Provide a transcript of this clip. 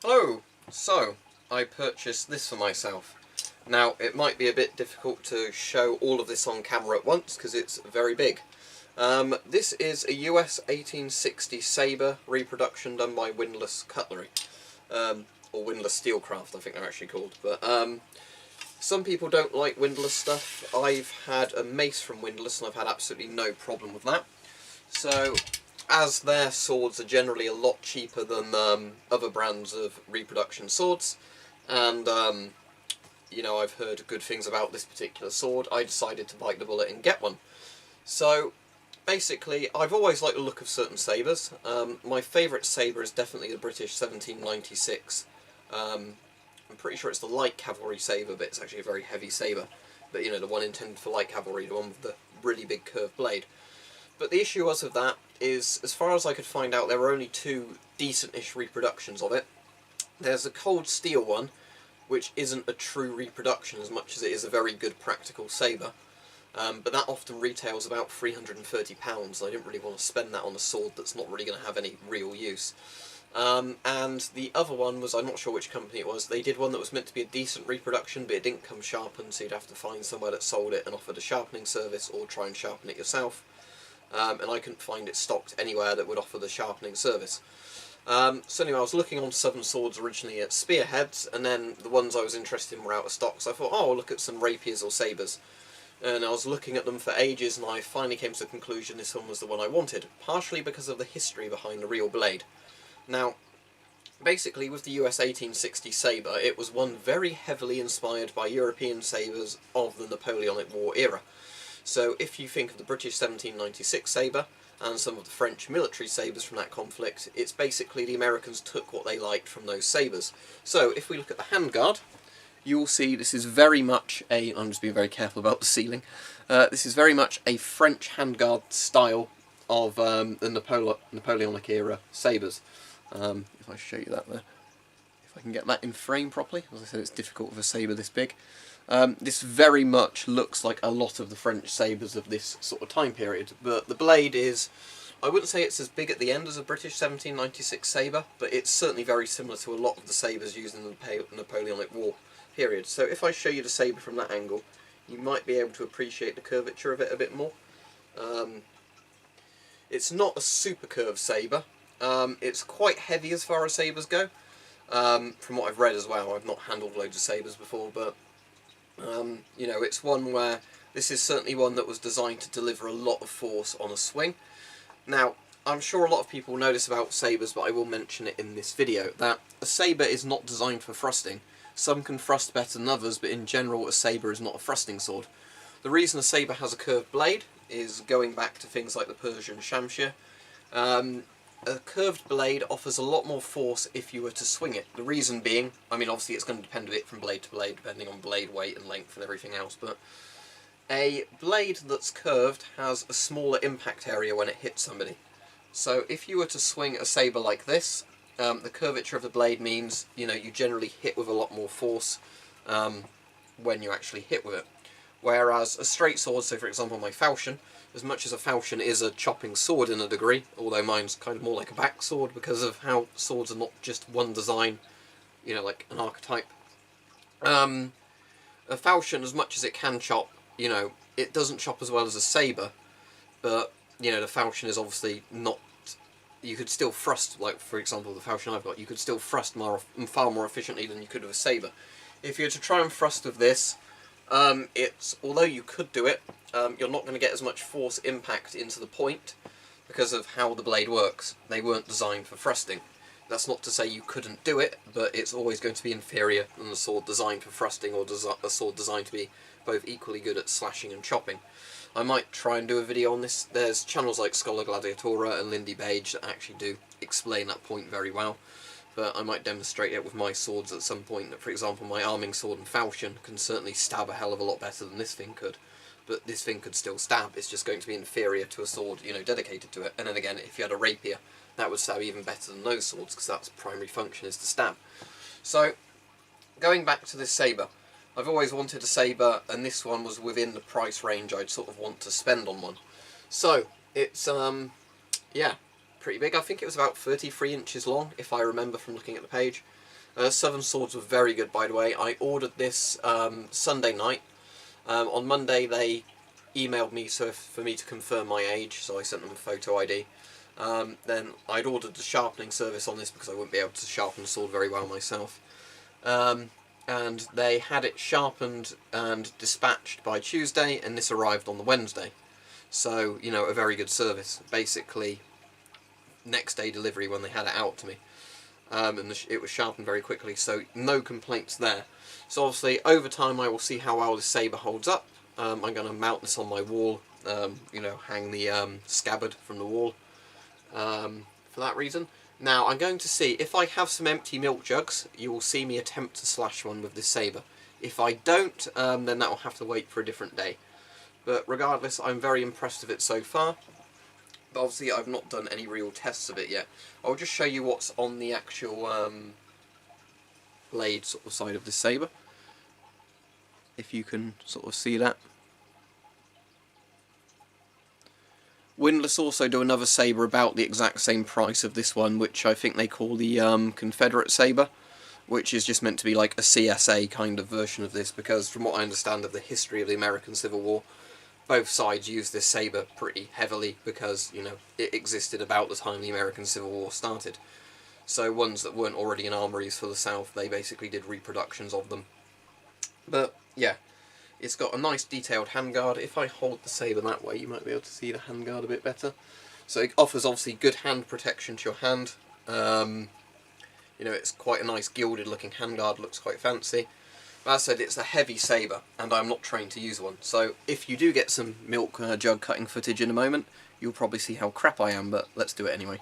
Hello! So, I purchased this for myself. Now, it might be a bit difficult to show all of this on camera at once because it's very big. This is a US 1860 Sabre reproduction done by Windlass Cutlery. Or Windlass Steelcraft, I think they're actually called. But some people don't like Windlass stuff. I've had a mace from Windlass and I've had absolutely no problem with that. So, as their swords are generally a lot cheaper than other brands of reproduction swords, and you know, I've heard good things about this particular sword, I decided to bite the bullet and get one. So basically, I've always liked the look of certain sabres. My favourite sabre is definitely the British 1796. I'm pretty sure it's the light cavalry sabre, but it's actually a very heavy sabre. But you know, the one intended for light cavalry, the one with the really big curved blade. But the issue was with that is, as far as I could find out, there were only two decent-ish reproductions of it. There's a cold steel one, which isn't a true reproduction as much as it is a very good practical sabre. But that often retails about £330, I didn't really want to spend that on a sword that's not really going to have any real use. And the other one was, I'm not sure which company it was, they did one that was meant to be a decent reproduction, but it didn't come sharpened, so you'd have to find somewhere that sold it and offered a sharpening service, or try and sharpen it yourself. And I couldn't find it stocked anywhere that would offer the sharpening service. So anyway, I was looking on Southern Swords originally at spearheads, and then the ones I was interested in were out of stock, so I thought, oh, I'll look at some rapiers or sabres. And I was looking at them for ages, and I finally came to the conclusion this one was the one I wanted, partially because of the history behind the real blade. Now, basically with the US 1860 sabre, it was one very heavily inspired by European sabres of the Napoleonic War era. So if you think of the British 1796 sabre and some of the French military sabres from that conflict, it's basically the Americans took what they liked from those sabres. So if we look at the handguard, you will see this is very much a, I'm just being very careful about the ceiling, this is very much a French handguard style of the Napoleonic era sabres. If I show you that there, if I can get that in frame properly, as I said it's difficult with a sabre this big. This very much looks like a lot of the French sabres of this sort of time period, but the blade is, I wouldn't say it's as big at the end as a British 1796 sabre, but it's certainly very similar to a lot of the sabres used in the Napoleonic War period. So if I show you the sabre from that angle, you might be able to appreciate the curvature of it a bit more. It's not a super curved sabre. It's quite heavy as far as sabres go, from what I've read as well. I've not handled loads of sabres before, but you know, it's one where this is certainly one that was designed to deliver a lot of force on a swing. Now, I'm sure a lot of people know this about sabres, but I will mention it in this video, that a sabre is not designed for thrusting. Some can thrust better than others, but in general a sabre is not a thrusting sword. The reason a sabre has a curved blade is going back to things like the Persian Shamshir. A curved blade offers a lot more force if you were to swing it. The reason being, I mean obviously it's going to depend a bit from blade to blade, depending on blade weight and length and everything else, but a blade that's curved has a smaller impact area when it hits somebody. So if you were to swing a sabre like this, the curvature of the blade means, you know, you generally hit with a lot more force when you actually hit with it. Whereas a straight sword, so for example my falchion, as much as a falchion is a chopping sword in a degree, although mine's kind of more like a back sword because of how swords are not just one design, you know, like an archetype. A falchion, as much as it can chop, you know, it doesn't chop as well as a sabre, but, you know, the falchion is obviously not, you could still thrust, like for example the falchion I've got, you could still thrust far more efficiently than you could with a sabre. If you were to try and thrust with this, although you could do it, you're not going to get as much force impact into the point because of how the blade works. They weren't designed for thrusting. That's not to say you couldn't do it, but it's always going to be inferior than a sword designed for thrusting or a sword designed to be both equally good at slashing and chopping. I might try and do a video on this. There's channels like Scholar Gladiatora and Lindy Page that actually do explain that point very well. But I might demonstrate it with my swords at some point. For example, my arming sword and falchion can certainly stab a hell of a lot better than this thing could. But this thing could still stab, it's just going to be inferior to a sword, you know, dedicated to it. And then again, if you had a rapier, that would stab even better than those swords, because that's primary function is to stab. So, going back to this sabre, I've always wanted a sabre, and this one was within the price range I'd sort of want to spend on one. So, it's, yeah, pretty big. I think it was about 33 inches long, if I remember from looking at the page. Southern Swords were very good, by the way. I ordered this Sunday night. On Monday they emailed me for me to confirm my age, so I sent them a photo ID. Then I'd ordered the sharpening service on this because I wouldn't be able to sharpen the sword very well myself. And they had it sharpened and dispatched by Tuesday, and this arrived on the Wednesday. So, you know, a very good service. Basically, next day delivery when they had it out to me. And it was sharpened very quickly, so no complaints there. So obviously, over time I will see how well this sabre holds up. I'm going to mount this on my wall, you know, hang the scabbard from the wall for that reason. Now, I'm going to see, if I have some empty milk jugs, you will see me attempt to slash one with this sabre. If I don't, then that will have to wait for a different day. But regardless, I'm very impressed with it so far. But obviously I've not done any real tests of it yet. I'll just show you what's on the actual blade sort of side of this sabre. If you can sort of see that. Windlass also do another sabre about the exact same price of this one, which I think they call the Confederate sabre, which is just meant to be like a CSA kind of version of this, because from what I understand of the history of the American Civil War, both sides used this sabre pretty heavily because, you know, it existed about the time the American Civil War started. So ones that weren't already in armories for the South, they basically did reproductions of them. But, yeah, it's got a nice detailed handguard. If I hold the sabre that way, you might be able to see the handguard a bit better. So it offers, obviously, good hand protection to your hand. You know, it's quite a nice gilded looking handguard, looks quite fancy. As I said, it's a heavy sabre, and I'm not trained to use one, so if you do get some milk jug cutting footage in a moment, you'll probably see how crap I am, but let's do it anyway.